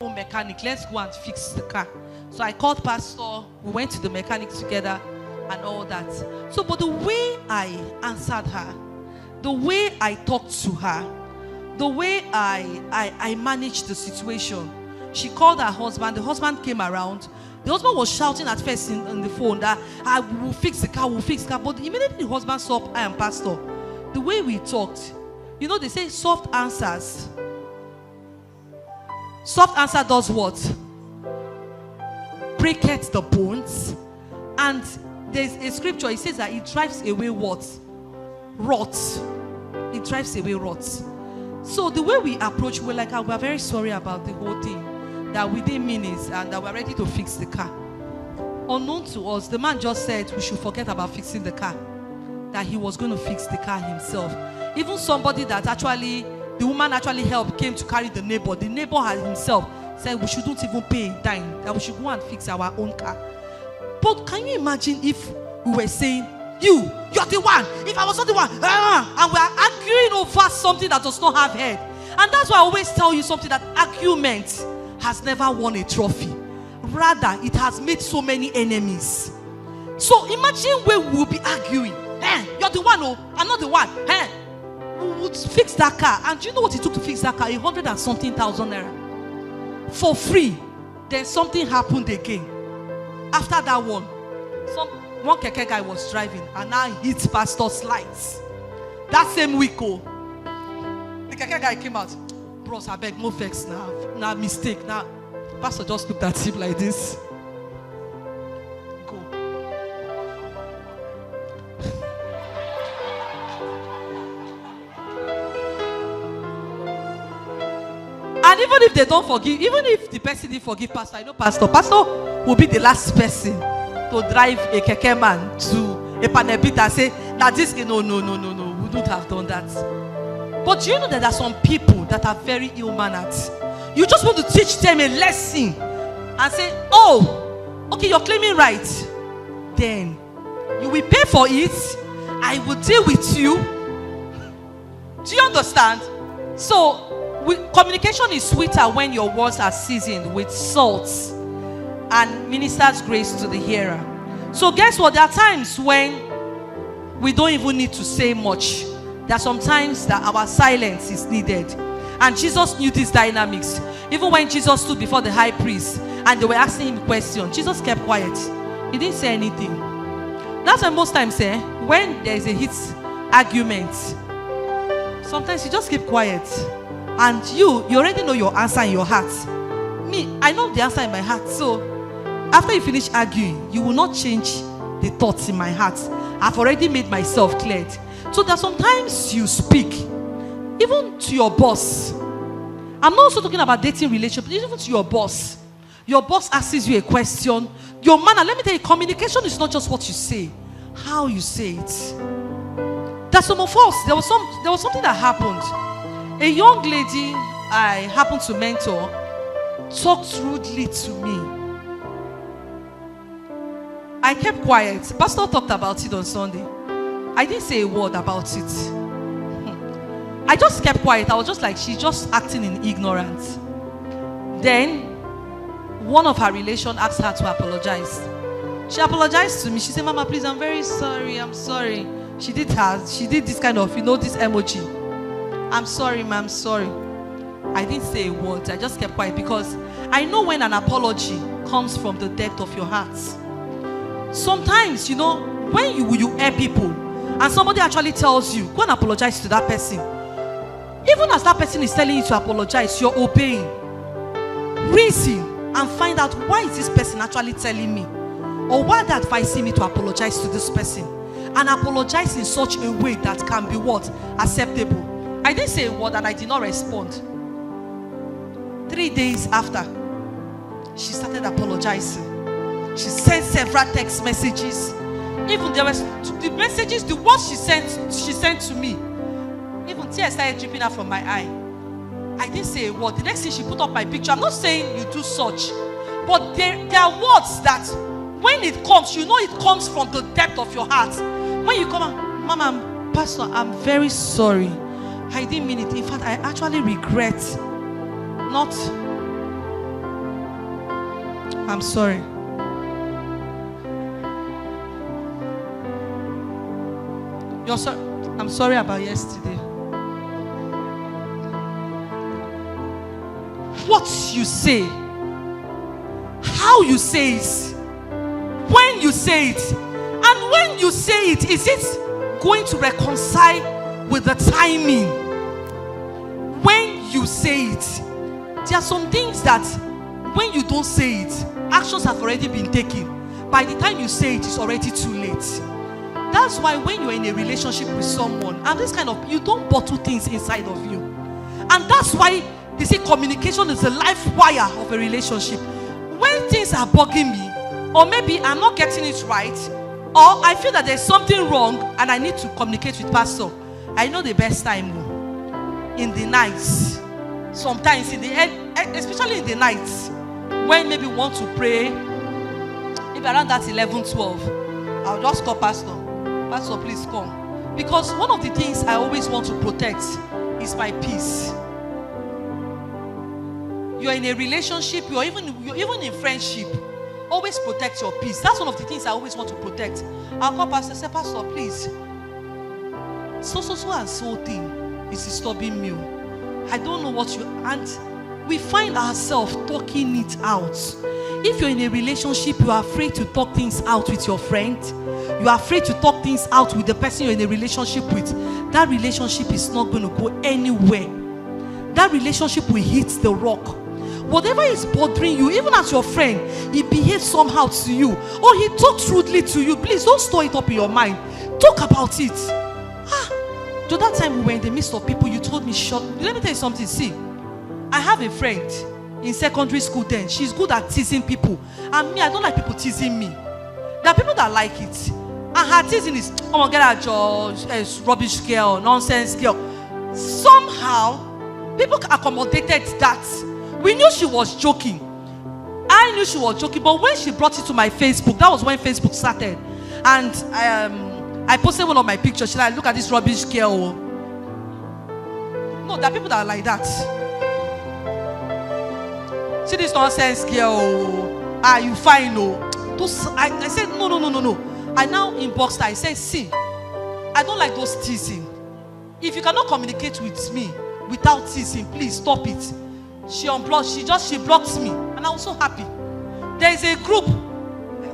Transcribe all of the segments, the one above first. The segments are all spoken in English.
mechanic. Let's go and fix the car. So I called Pastor. We went to the mechanic together and all that. So, but the way I answered her, the way I talked to her, the way I managed the situation, she called her husband. The husband came around. The husband was shouting at first in the phone that I will fix the car, we'll fix the car. But immediately the husband saw I am pastor. The way we talked, you know, they say soft answers. Soft answer does what? Breaketh the bones. And there's a scripture, it says that it drives away what? Rot. It drives away rot. So the way we approach, we're like, we're very sorry about the whole thing, that we didn't mean it, and that we're ready to fix the car. Unknown to us, the man just said we should forget about fixing the car, that he was going to fix the car himself. Even somebody that actually, the woman actually helped, came to carry the neighbor. The neighbor had himself said we shouldn't even pay a dime, that we should go and fix our own car. But can you imagine if we were saying, you're the one, if I was not the one, and we are arguing over something that does not have head. And that's why I always tell you something, that argument has never won a trophy. Rather, it has made so many enemies. So imagine where we will be arguing. You're the one, I'm not the one. We would fix that car. And do you know what it took to fix that car? 100 and something thousand naira. For free. Then something happened again. After that one keke guy was driving and now hit pastor's lights. That same week, the keke guy came out. Bros, I beg, no vex now. Now mistake. Now, pastor just looked at him like this. Go. And even if they don't forgive, even if the person didn't forgive pastor, I know pastor will be the last person to drive a keke man to a panebit and say that this, no, we wouldn't have done that. But do you know that there are some people that are very ill-mannered? You just want to teach them a lesson and say, oh, okay, you're claiming right. Then you will pay for it. I will deal with you. Do you understand? So communication is sweeter when your words are seasoned with salt and ministers grace to the hearer. So guess what? There are times when we don't even need to say much. There are some times that our silence is needed. And Jesus knew these dynamics. Even when Jesus stood before the high priest and they were asking him questions, Jesus kept quiet. He didn't say anything. That's why most times when there is a heat argument, sometimes you just keep quiet. And you already know your answer in your heart. Me, I know the answer in my heart. So after you finish arguing, you will not change the thoughts in my heart. I've already made myself clear. So that sometimes you speak, even to your boss. I'm not also talking about dating relationship, even to your boss. Your boss asks you a question. Your manner, let me tell you, communication is not just what you say, how you say it. There's some of us, there was something that happened. A young lady I happened to mentor talked rudely to me. I kept quiet. Pastor talked about it on Sunday. I didn't say a word about it. I just kept quiet. I was just like, she's just acting in ignorance. Then, one of her relations asked her to apologize. She apologized to me. She said, Mama, please, I'm very sorry. I'm sorry. She did this kind of, this emoji. I'm sorry, ma'am, I'm sorry. I didn't say a word. I just kept quiet because I know when an apology comes from the depth of your heart. Sometimes, when you hear people and somebody actually tells you, go and apologize to that person. Even as that person is telling you to apologize, you're obeying. Reason and find out, why is this person actually telling me? Or why are they advising me to apologize to this person? And apologize in such a way that can be what? Acceptable. I didn't say a word and I did not respond. 3 days after, she started apologizing. She sent several text messages. Even there was the messages, the ones she sent to me. Even tears started dripping out from my eye. I didn't say a word. The next thing, she put up my picture. I'm not saying you do such, but there are words that when it comes, it comes from the depth of your heart. When you come out, Mama, Pastor, I'm very sorry. I didn't mean it. In fact, I actually regret not I'm sorry. I'm sorry about yesterday. What you say, how you say it, when you say it, and when you say it, is it going to reconcile with the timing? When you say it, there are some things that when you don't say it, actions have already been taken. By the time you say it, it's already too late. That's why when you're in a relationship with someone, and this kind of, you don't bottle things inside of you. And that's why they say communication is the life wire of a relationship. When things are bugging me, or maybe I'm not getting it right, or I feel that there's something wrong and I need to communicate with pastor, I know the best time in the nights. Sometimes in the end, especially in the nights, when maybe we want to pray, maybe around that 11, 12, I'll just call pastor. Pastor, please come. Because one of the things I always want to protect is my peace. You're in a relationship, you're even in friendship. Always protect your peace. That's one of the things I always want to protect. I'll call pastor, say, pastor, please. So and so thing is disturbing me. I don't know what you, and we find ourselves talking it out. If you're in a relationship, you are afraid to talk things out with your friend, you are afraid to talk things out with the person you're in a relationship with, that relationship is not going to go anywhere. That relationship will hit the rock. Whatever is bothering you, even as your friend, he behaves somehow to you, or he talks rudely to you, please don't store it up in your mind. Talk about it. To that time we were in the midst of people, you told me, shut. Let me tell you something. See, I have a friend in secondary school then. She's good at teasing people. And me, I don't like people teasing me. There are people that like it. And her teasing is, oh my God, your rubbish girl, nonsense girl. Somehow, people accommodated that. We knew she was joking. I knew she was joking, but when she brought it to my Facebook, that was when Facebook started. And I posted one of my pictures. She's like, look at this rubbish girl. No, there are people that are like that. See this nonsense girl. You fine, no. I said, no. I now inboxed her. I said, see, I don't like those teasing. If you cannot communicate with me without teasing, please stop it. She unblocked, she blocked me. And I was so happy. There is a group,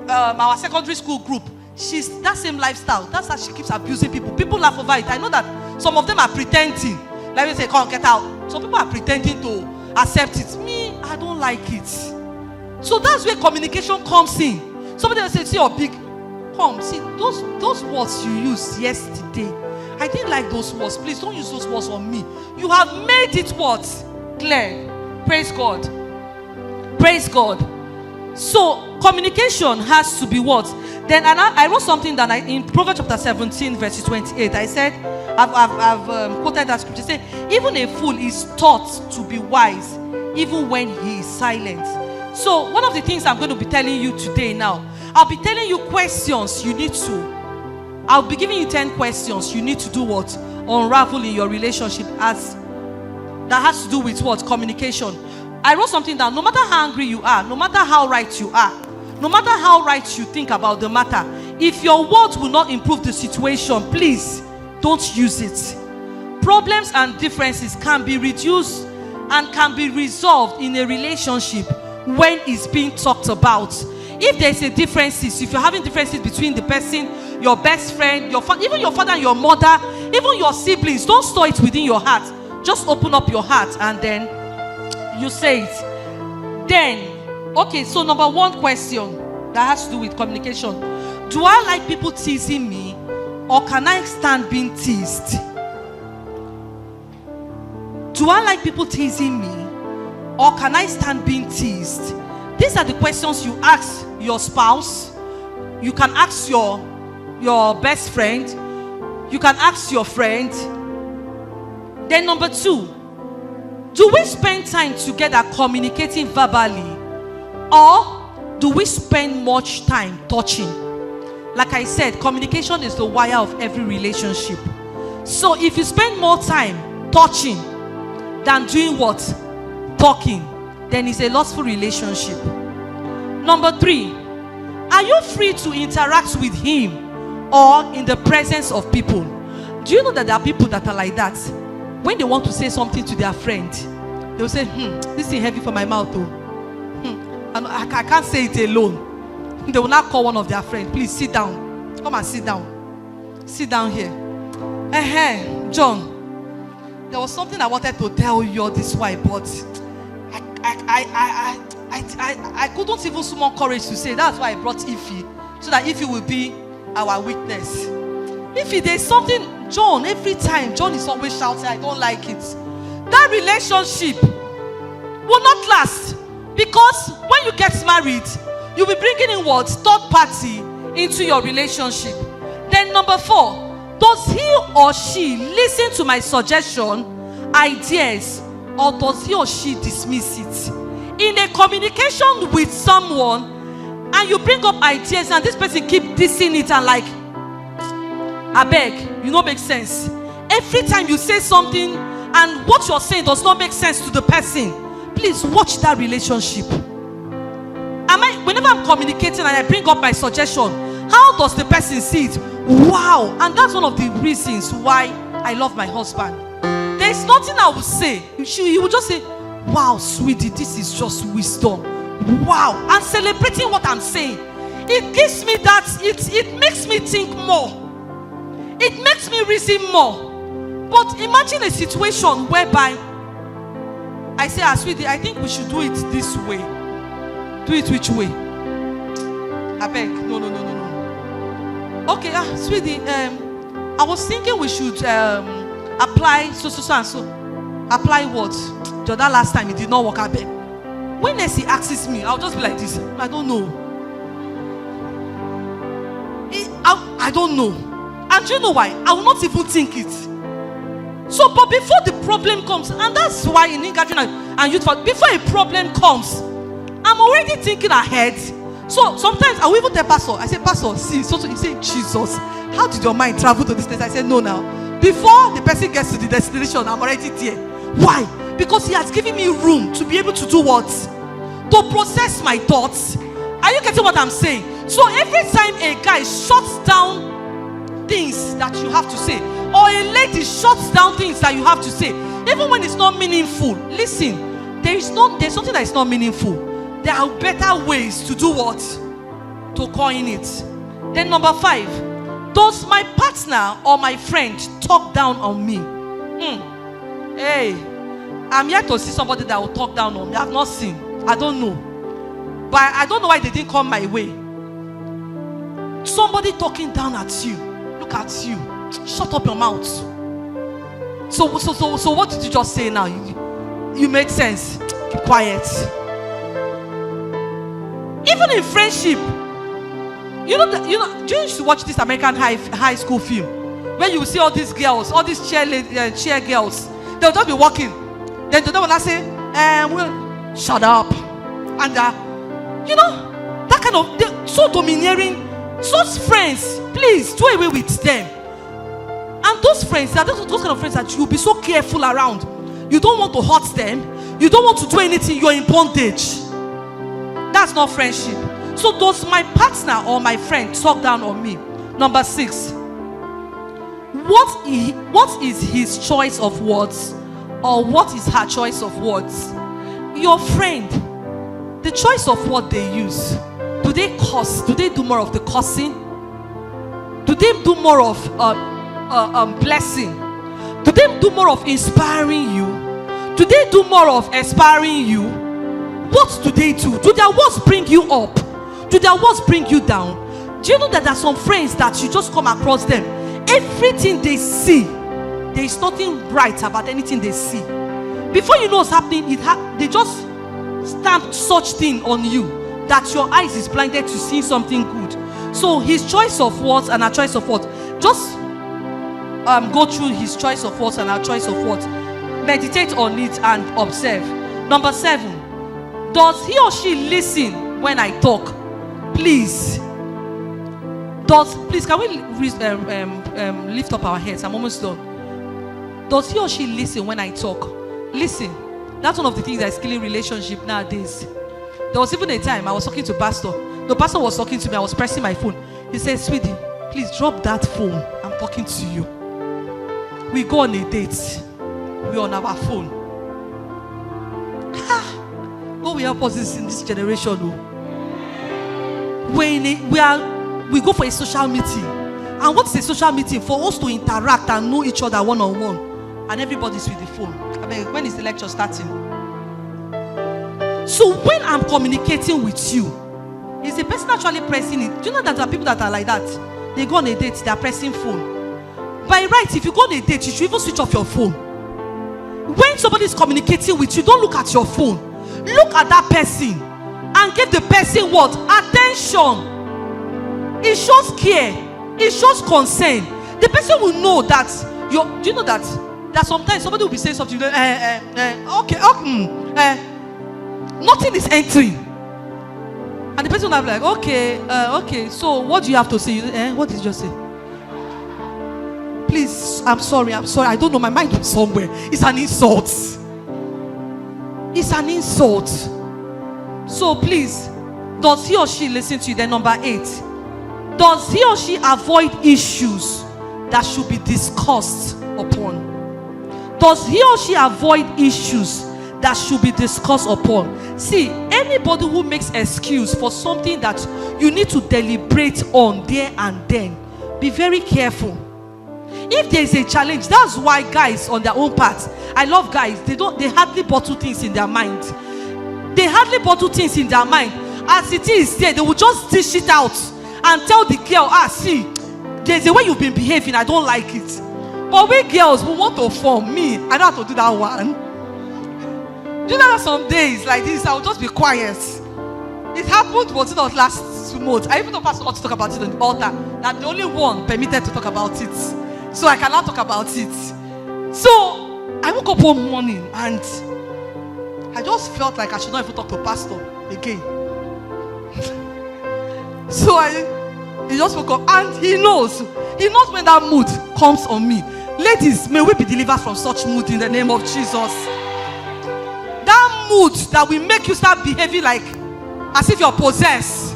our secondary school group. She's that same lifestyle. That's how she keeps abusing people. People laugh over it. I know that some of them are pretending. Let me say, come get out. Some people are pretending to accept it. Me, I don't like it. So that's where communication comes in. Somebody will say, see your big, come, see, those words you used yesterday. I didn't like those words. Please don't use those words on me. You have made it what? Clear. Praise God. Praise God. So communication has to be what? Then I wrote something that in Proverbs chapter 17 verse 28. I said, I've quoted that scripture. It said, even a fool is taught to be wise, even when he is silent. So one of the things I'm going to be telling you today now, I'll be telling you questions you need to. I'll be giving you 10 questions you need to do what? Unravel in your relationship as that has to do with what? Communication. I wrote something down. No matter how angry you are, no matter how right you are, no matter how right you think about the matter, if your words will not improve the situation, please don't use it. Problems and differences can be reduced and can be resolved in a relationship when it's being talked about. If there's a differences, if you're having differences between the person, your best friend, even your father and your mother, even your siblings, don't store it within your heart. Just open up your heart and then you say it. Then, okay, so number one question that has to do with communication. Do I like people teasing me, or can I stand being teased? Do I like people teasing me, or can I stand being teased? These are the questions you ask your spouse. You can ask your best friend. You can ask your friend. Then number two, do we spend time together communicating verbally, or do we spend much time touching? Like I said, communication is the wire of every relationship. So if you spend more time touching than doing what? Talking, then it's a lustful relationship. Number 3, are you free to interact with him or in the presence of people? Do you know that there are people that are like that? When they want to say something to their friend, they'll say, this is heavy for my mouth though. I can't say it alone. They will not call one of their friends. Please sit down. Come and sit down. Sit down here. John, there was something I wanted to tell you all this while, but I couldn't even summon courage to say. That's why I brought Ify, so that Ify will be our witness. Ify, there's something, John, every time, John is always shouting, I don't like it. That relationship will not last, because when you get married, you'll be bringing in what? Third party into your relationship. Then number 4, does he or she listen to my suggestion, ideas, or does he or she dismiss it? In a communication with someone, and you bring up ideas and this person keep dissing it and like, I beg, you know, make sense. Every time you say something and what you're saying does not make sense to the person, please watch that relationship. Whenever I'm communicating and I bring up my suggestion, how does the person see it? Wow. And that's one of the reasons why I love my husband. There's nothing I will say. He will just say, wow, sweetie, this is just wisdom. Wow. And celebrating what I'm saying, it gives me that, it makes me think more. It makes me reason more. But imagine a situation whereby I say, sweetie, I think we should do it this way. Do it which way? I beg. No. Okay, sweetie, I was thinking we should apply so and so. Apply what? The other last time it did not work. I beg. When he asks me, I'll just be like this. I don't know. I don't know. And you know why? I will not even think it. So, but before the problem comes, and that's why in gathering and youth, before a problem comes, I'm already thinking ahead. So sometimes I will even tell Pastor, I say, Pastor, see, so he say, Jesus, how did your mind travel to this place? I said, no, now. Before the person gets to the destination, I'm already there. Why? Because he has given me room to be able to do what? To process my thoughts. Are you getting what I'm saying? So every time a guy shuts down things that you have to say, or a lady shuts down things that you have to say, even when it's not meaningful, listen, there's something that is not meaningful. There are better ways to do what? To coin it. Then number 5, does my partner or my friend talk down on me? Hey, I'm yet to see somebody that will talk down on me. I've not seen. I don't know. But I don't know why they didn't come my way. Somebody talking down at you. Look at you. Shut up your mouth. So what did you just say now? You made sense. Keep quiet. Even in friendship, you know, do you used to watch this American high school film where you see all these girls, all these cheer girls? They'll just be walking. Then the will not say, shut up. And you know, that kind of, they're so domineering. Such friends, please do away with them. And those friends, those kind of friends that you'll be so careful around. You don't want to hurt them. You don't want to do anything. You're in bondage. That's not friendship. So does my partner or my friend talk down on me? Number 6. What is his choice of words, or what is her choice of words? Your friend, the choice of what they use. Do they curse? Do they do more of the cursing? Do they do more of blessing? Do they do more of inspiring you? Do they do more of inspiring you? What do they do? Do their words bring you up? Do their words bring you down? Do you know that there are some friends that you just come across them, everything they see, there is nothing right about anything they see. Before you know what's happening, they just stamp such thing on you that your eyes is blinded to see something good. So his choice of words and our choice of words, just go through his choice of words and our choice of words. Meditate on it and observe. Number 7, does he or she listen when I talk? Please. Please, can we lift up our heads? I'm almost done. Does he or she listen when I talk? Listen. That's one of the things that is killing relationship nowadays. There was even a time I was talking to pastor. The pastor was talking to me. I was pressing my phone. He said, "Sweetie, please drop that phone. I'm talking to you." We go on a date. We're on our phone. God will help us in this generation. We go for a social meeting. And what is a social meeting? For us to interact and know each other one-on-one. And everybody's with the phone. I mean, when is the lecture starting? So when I'm communicating with you, is the person actually pressing it? Do you know that there are people that are like that? They go on a date, they are pressing phone. By right, if you go on a date, you should even switch off your phone. When somebody is communicating with you, don't look at your phone. Look at that person and give the person what? Attention. It shows care. It shows concern. The person will know that do you know that sometimes somebody will be saying something, nothing is entering. And the person will have like, okay, so what do you have to say? What did you just say? Please, I'm sorry, I don't know, my mind was somewhere. It's an insult. It's an insult. So please, does he or she listen to you? Then number 8, does he or she avoid issues that should be discussed upon? Does he or she avoid issues that should be discussed upon? See, anybody who makes excuse for something that you need to deliberate on there and then, be very careful. If there is a challenge, that's why guys on their own part, I love guys, they hardly bottle things in their mind. They hardly bottle things in their mind. As it is there, they will just dish it out and tell the girl, see, there's a way you've been behaving, I don't like it. But we girls, we want to form. Me, I don't have to do that one. Do you know that some days like this, I will just be quiet. It happened, was it not last 2 months? I even told Pastor not to talk about it on the altar. That the only one permitted to talk about it. So I cannot talk about it. So I woke up one morning and I just felt like I should not even talk to Pastor again. So he just woke up and he knows when that mood comes on me. Ladies, may we be delivered from such mood in the name of Jesus. That mood that will make you start behaving like as if you're possessed.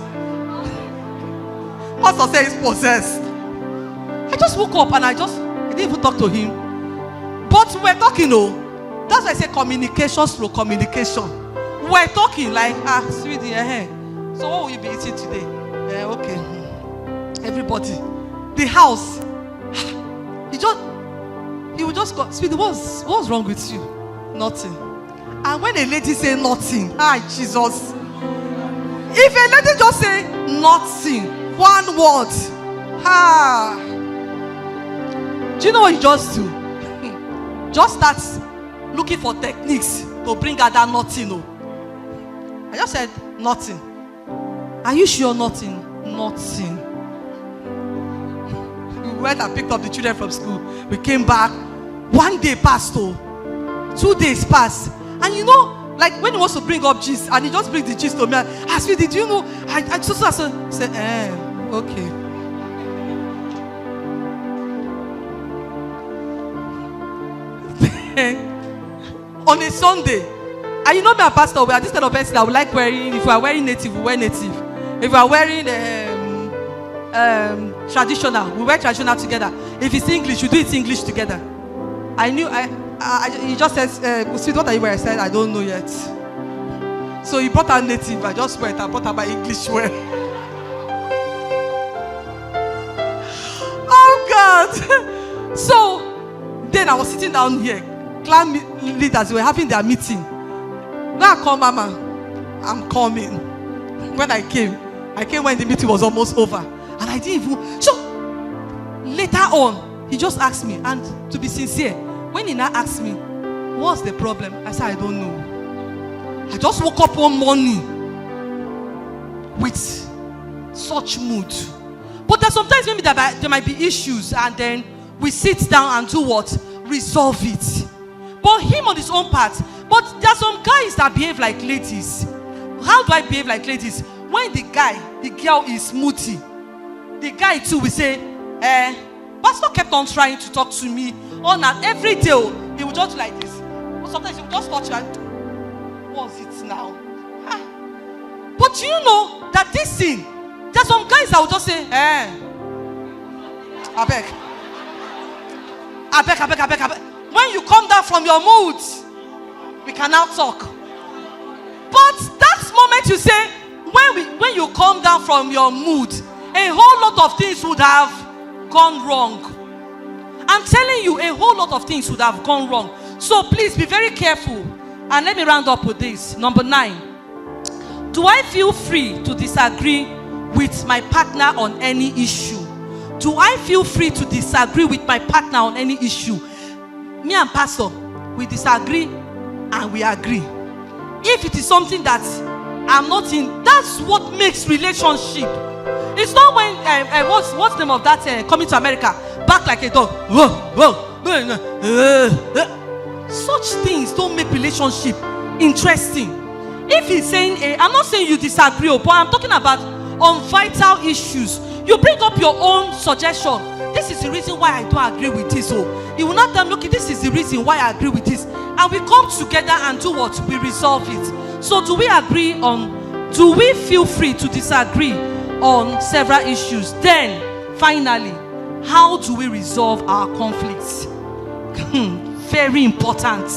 Pastor says possessed. I just woke up and I didn't even talk to him. But we're talking, that's why I say communication through communication. We're talking like, sweetie, so what will you be eating today? Okay. Everybody. The house. He would just go, sweetie, what's wrong with you? Nothing. And when a lady say nothing, Jesus. If a lady just say nothing, one word, do you know what you just do? Just start looking for techniques to bring out that nothing. I just said nothing. Are you sure nothing? Nothing. We went and picked up the children from school. We came back. 1 day passed, 2 days passed. And you know, like when he wants to bring up gist, and he just brings the gist to me. I asked me, did you know? I just said, okay. On a Sunday, and you know me and Pastor, we are this kind of person that we like wearing. If we are wearing native, we wear native. If we are wearing traditional, we wear traditional together. If it's English, we do it English together. He just says, "Sweet, what are you wearing?" I said, "I don't know yet." So he brought out native. I just went and brought out my English wear. Oh God! So then I was sitting down here. Clan leaders were having their meeting. Now I call Mama. I'm coming. When I came when the meeting was almost over. And I didn't even. So later on, he just asked me. And to be sincere, when he now asked me, what's the problem? I said, I don't know. I just woke up one morning with such mood. But there's sometimes maybe there might be issues. And then we sit down and do what? Resolve it. But him on his own part. But there are some guys that behave like ladies. How do I behave like ladies? When the girl is moody, the guy too will say, Pastor kept on trying to talk to me on and every day. He would just like this. But sometimes he would just touch and what's it now? But do you know that this thing, there's some guys that will just say, I beg. When you come down from your mood, we can now talk. But that moment you say, when you come down from your mood, a whole lot of things would have gone wrong. I'm telling you, a whole lot of things would have gone wrong. So please be very careful. And let me round up with this. Number 9. Do I feel free to disagree with my partner on any issue? Do I feel free to disagree with my partner on any issue? Me and Pastor, we disagree and we agree. If it is something that I'm not in, that's what makes relationship. It's not when what's the name of that coming to America, back like a dog. Such things don't make relationship interesting. If he's saying I'm not saying you disagree, but I'm talking about on vital issues. You bring up your own suggestion. This is the reason why I don't agree with this. So you will not tell me, okay, this is the reason why I agree with this. And we come together and do what? We resolve it. So do we feel free to disagree on several issues? Then, finally, how do we resolve our conflicts? Very important.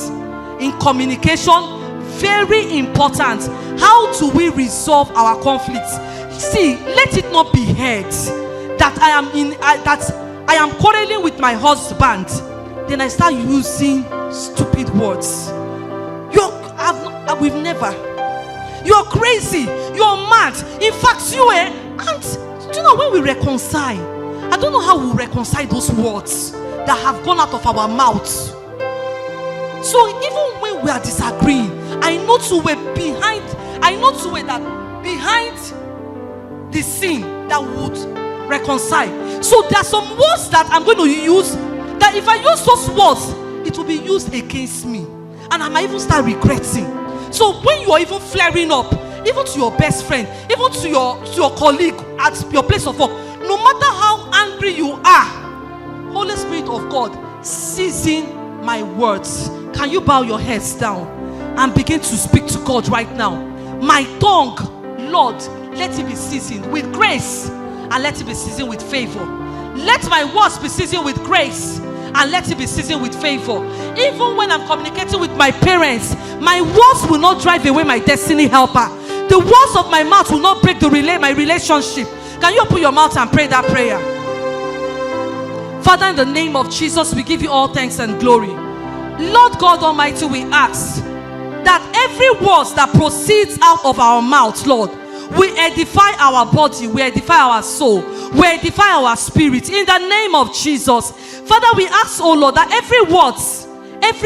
In communication, very important. How do we resolve our conflicts? See, let it not be heard that I am quarreling with my husband. Then I start using stupid words. We've never. You're crazy. You're mad. In fact, and do you know when we reconcile? I don't know how we reconcile those words that have gone out of our mouths. So even when we are disagreeing, I know that behind the scene that would reconcile. So there are some words that I'm going to use that if I use those words, it will be used against me. And I might even start regretting. So when you are even flaring up, even to your best friend, even to your colleague at your place of work, no matter how angry you are, Holy Spirit of God, season my words. Can you bow your heads down and begin to speak to God right now? My tongue, Lord, let it be seasoned with grace and let it be seasoned with favor. Let my words be seasoned with grace and let it be seasoned with favor. Even when I'm communicating with my parents, my words will not drive away my destiny helper. The words of my mouth will not break my relationship. Can you open your mouth and pray that prayer? Father, in the name of Jesus, we give you all thanks and glory. Lord God Almighty, we ask that every word that proceeds out of our mouth, Lord, we edify our body, we edify our soul, we edify our spirit in the name of Jesus. Father, we ask, oh Lord, that every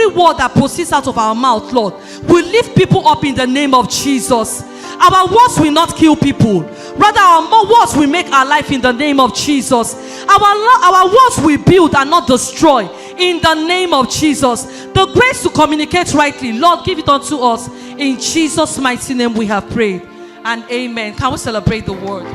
word that proceeds out of our mouth, Lord, will lift people up in the name of Jesus. Our words will not kill people. Rather, our words will make our life in the name of Jesus. Our words will build and not destroy in the name of Jesus. The grace to communicate rightly, Lord, give it unto us. In Jesus' mighty name we have prayed. And amen. Can we celebrate the word?